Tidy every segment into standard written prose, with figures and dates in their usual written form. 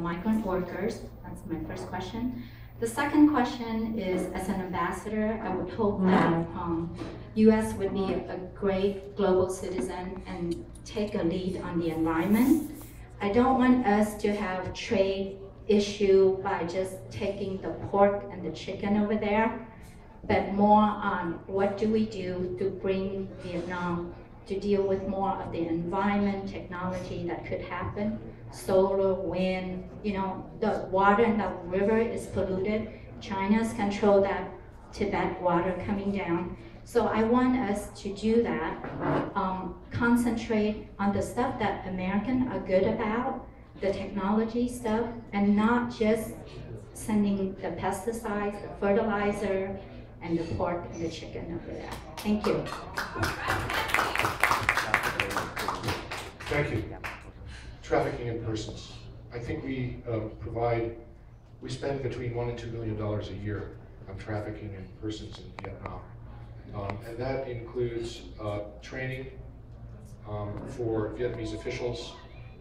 migrant workers? That's my first question. The second question is, as an ambassador, I would hope that U.S. would be a great global citizen and take a lead on the environment. I don't want us to have trade issue by just taking the pork and the chicken over there, but more on what do we do to bring Vietnam to deal with more of the environment technology that could happen. Solar, wind, you know, the water in the river is polluted. China's controlled that Tibet water coming down. So I want us to do that, concentrate on the stuff that Americans are good about, the technology stuff, and not just sending the pesticides, the fertilizer, and the pork and the chicken over there. Thank you. Thank you. Trafficking in persons. I think we spend between $1 and $2 million a year on trafficking in persons in Vietnam. And that includes training for Vietnamese officials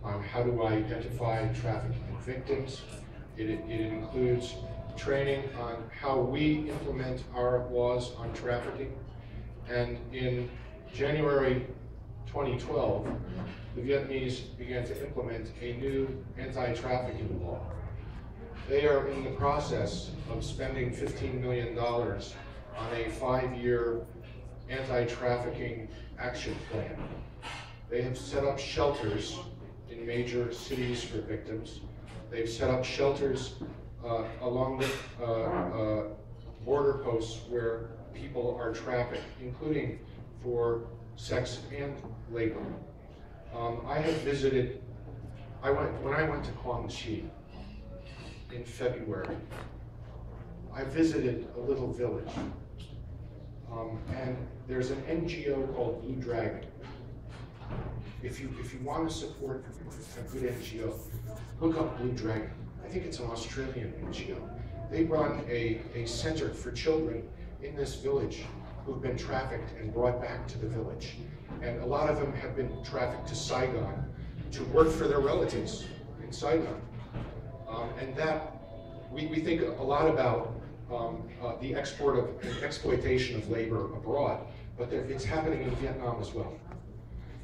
on how to identify trafficking victims. It includes training on how we implement our laws on trafficking. And in January 2012, the Vietnamese began to implement a new anti-trafficking law. They are in the process of spending $15 million on a 5-year anti-trafficking action plan. They have set up shelters in major cities for victims. They've set up shelters along the border posts where people are trafficked, including for sex and labor. I have visited, when I went to Quang Chi in February, I visited a little village. And there's an NGO called Blue Dragon. If you want to support a good NGO, look up Blue Dragon. I think it's an Australian NGO. They run a center for children in this village who've been trafficked and brought back to the village. And a lot of them have been trafficked to Saigon to work for their relatives in Saigon. And that, we think a lot about the export of and exploitation of labor abroad, but it's happening in Vietnam as well.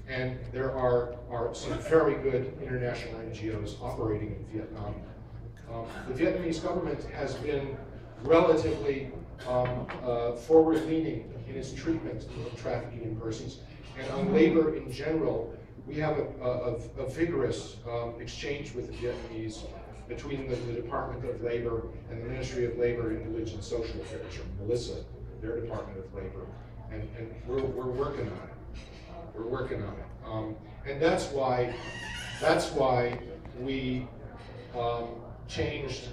And there are some very good international NGOs operating in Vietnam. The Vietnamese government has been relatively forward-leaning in its treatment of trafficking in persons. And on labor in general, we have a vigorous exchange with the Vietnamese between the Department of Labor and the Ministry of Labor and Village and Social Affairs, or Melissa, their Department of Labor. And we're working on it. We're working on it. And that's why we changed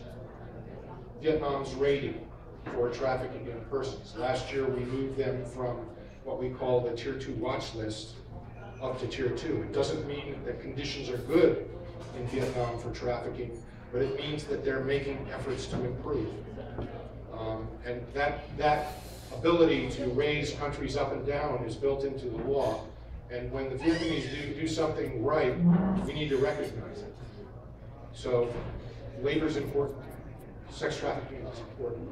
Vietnam's rating for trafficking in persons. Last year we moved them from what we call the Tier 2 watch list up to Tier 2. It doesn't mean that conditions are good in Vietnam for trafficking, but it means that they're making efforts to improve. And that ability to raise countries up and down is built into the law. And when the Vietnamese do something right, we need to recognize it. So labor is important. Sex trafficking is important.